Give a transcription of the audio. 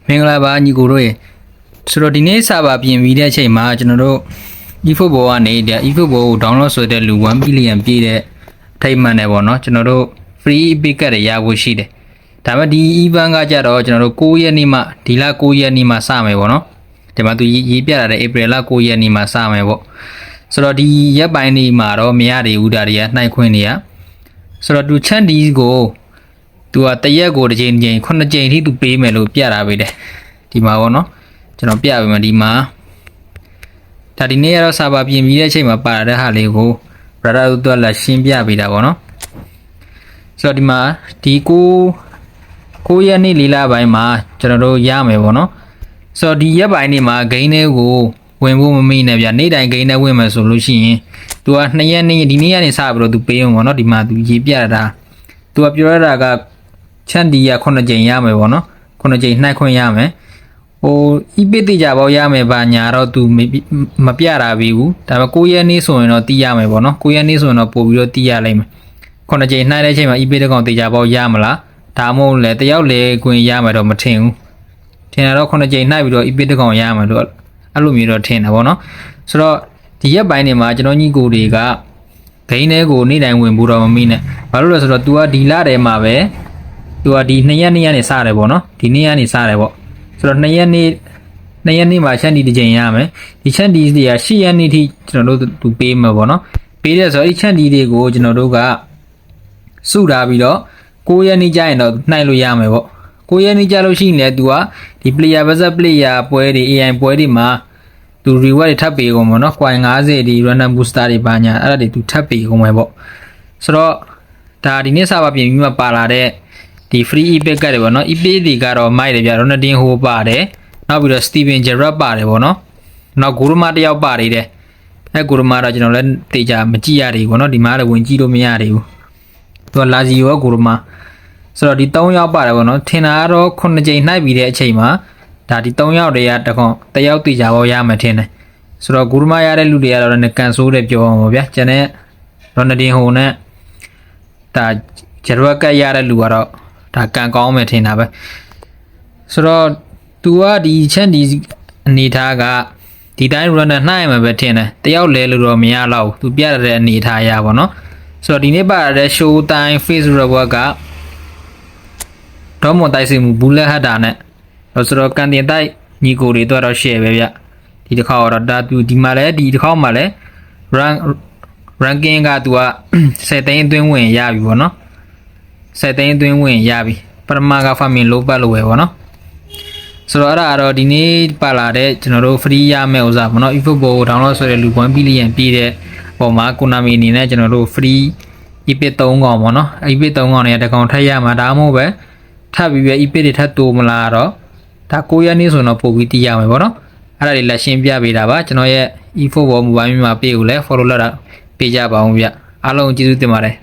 မင်္ဂလာပါညီကိုတို့ရေဆိုတော့ဒီနေ့စာပါပြင်ပြီးတဲ့အချိန်မှာကျွန်တော်တို့ eFootball ကနေဒီ eFootball ကို download ဆိုတဲ့လူ1 billion ပြည့်တဲ့အထိတ်မှန်တယ်ပေါ့နော်ကျွန်တော်တို့ free epic ကရရဖို့ရှိတယ်ဒါပေမဲ့ဒီ event ကကြတော့ကျွန်တော်တို့9ရက်နေ့မှဒီလ9ရက်နေ့မှစမယ်ပေါ့နော်ဒီမှာသူရေးပြတာတဲ့ April လ9ရက်နေ့မှစမယ်ပေါ့ဆိုတော့ဒီရက်ပိုင်းနေ့မှာတော့မရသေးဘူးဒါတွေကနှိုက်ခွင့်နေရဆိုတော့သူ chat D ကိုသူကတရက်ကိုတစ်ချိန်9ချိန်ထိသူပေးမယ်လို့ပြတာပဲတဲ့ဒီမှာပေါ့နော်ကျွန်တော်ပြပေးမယ်ဒီမှာဒါဒီနေ့ကတော့စာပါပြင်ပြီးတဲ့အချိန်မှာပါတဲ့ဟာလေးကို brother တို့လာရှင်းပြပေးတာပေါ့နော်ဆိုတော့ဒီမှာဒီ9ရက်နေ့၄လပိုင်းမှာကျွန်တော်တို့ရမယ်ပေါ့နော်ဆိုတော့ဒီရက်ပိုင်းနေ့မှာဂိမ်းတွေကိုဝင်ဖို့မမေ့နဲ့ဗျနေ့တိုင်းဂိမ်းတွေဝင်မယ်ဆိုလို့ရှိရင်သူက2ရက်နေ့ဒီနေ့ကနေစပြီးတော့သူပေးအောင်ပေါ့နော်ဒီမှာသူရေးပြတာသူကပြောရတာကချန်ဒီရ9ချိန်ရမယ်ပေါ့နော်9ချိန်နှိုက်ခွင့်ရမယ်ဟို epic တိကြပေါ့ရမယ်ပါညာတော့သူမပြတာပြီဘူးဒါပေမဲ့9ရက်နေ့ဆိုရင်တော့တီးရမယ်ပေါ့နော်9ရက်နေ့ဆိုရင်တော့ပို့ပြီးတော့တီးရလိမ့်မယ်9ချိန်နှိုက်တဲ့အချိန်မှာ epic တကောင်တိကြပေါ့ရမလားဒါမှမဟုတ်လေတယောက်လေခွင့်ရမယ်တော့မထင်ဘူးထင်တာတော့9ချိန်နှိုက်ပြီးတော့ epic တကောင်ရမယ်တော့အဲ့လိုမျိုးတော့ထင်တာပေါ့နော်ဆိုတော့ဒီရက်ပိုင်းတွေမှာကျွန်တော်ညီကိုတွေကဂိမ်းတွေကိုနေ့တိုင်းဝင်ဖို့တော့မမိနဲ့ဘာလို့လဲဆိုတော့ तू ကဒီလထဲမှာပဲသူကဒီ2ရက်နေ့ကနေစတယ်ပေါ့နော်ဒီနေ့ကနေစတယ်ပေါ့ဆိုတော့2ရက်နေ့မှာချန်ဒီတစ်ချိန်ရမယ်ဒီချန်ဒီတွေက10ရက်နေ့ထိကျွန်တော်တို့သူပေးမှာပေါ့နော်ပေးတဲ့ဆိုတော့ဒီချန်ဒီတွေကိုကျွန်တော်တို့ကစုထားပြီးတော့9ရက်နေ့ကျရင်တော့နှိုက်လို့ရမယ်ပေါ့9ရက်နေ့ကျလို့ရှိရင်လည်း तू ကဒီ player versus player ပွဲတွေ AI ပွဲတွေမှာသူ reward တွေထပ်ပေးကုန်ပေါ့နော် coin 50ဒီ random booster တွေပါညာအဲ့ဒါတွေ तू ထပ်ပေးကုန်မယ်ပေါ့ဆိုတော့ဒါဒီနေ့စာပါပြင်ပြီးမှပါလာတဲ့ဒီ free epic ကတွေပေါ့နော် epic တွေကတော့မိုက်တယ်ဗျ Ronaldinho ပါတယ်နောက်ပြီးတော့ Steven Gerrard ပါတယ်ပေါ့နော်နောက်ဂိုရမာတယောက်ပါနေတယ်အဲဂိုရမာတော့ကျွန်တော်လည်းတေချာမကြည့်ရသေးဘူးပေါ့နော်ဒီမှာလည်းဝင်ကြည့်လို့မရသေးဘူးသူကလာဇီယိုကဂိုရမာဆိုတော့ဒီ3ယောက်ပါတယ်ပေါ့နော်ထင်တာကတော့9ချိန်နှိုက်ပြီးတဲ့အချိန်မှာဒါဒီ3ယောက်တွေကတယောက်တေချာပေါ့ရမှထင်တယ်ဆိုတော့ဂိုရမာရတဲ့လူတွေကတော့လည်းကန်ဆိုးတယ်ပြောအောင်ပေါ့ဗျာကျန်တဲ့ Ronaldinho နဲ့ဒါ Gerrard ကရတဲ့လူကတော့ဒါကန်ကောင်းမယ်ထင်တာပဲဆိုတော့ तू ကဒီချက်ဒီအနေထားကဒီတိုင်း runner နှိုင်းမှာပဲထင်တယ်တယောက်လဲလို့တော့မရတော့ဘူး तू ပြရတဲ့အနေထားရပါတော့ဆိုတော့ဒီနေ့ပါတဲ့ show time face reward ကတော့မတိုက်စီမှုဘူးလက်ဟတ်တာနဲ့ဆိုတော့ကန်တင်တိုက်ညီကိုတွေတော့ share ပဲဗျဒီတစ်ခါတော့ဒါ तू ဒီမှာလဲဒီတစ်ခါမှလဲ ranking က तू က10သိန်းအတွင်းဝင်ရပြီပေါ့နော်7သိန်းအတွင်းဝင်ရပြီပထမက farming လို့ပတ်လို့ပဲပေါ့နော်ဆိုတော့အဲ့ဒါတော့ဒီနေ့ပါလာတဲ့ကျွန်တော်တို့ free ရမယ့်ဥစားပေါ့နော် eFootball ကို download ဆိုတဲ့လူ1 billion ပြည့်တဲ့ပုံမှာ Konami အနေနဲ့ကျွန်တော်တို့ free epic 3កောင်ပေါ့နော် epic 3កောင်เนี่ยတကောင်ထပ်ရမှာဒါမှမဟုတ်ပဲထပ်ပြီးပဲ epic တွေထပ်တိုးမလားတော့ဒါ9ရက်နေ့ဆိုတော့ပို့ပြီးတည်ရမယ်ပေါ့နော်အဲ့ဒါတွေလက်ရှင်းပြပေးတာပါကျွန်တော်ရဲ့ eFootball mobile မှာပေးကိုလည်း follow လုပ်တာပေးကြပါအောင်ဗျအားလုံးကျေးဇူးတင်ပါတယ်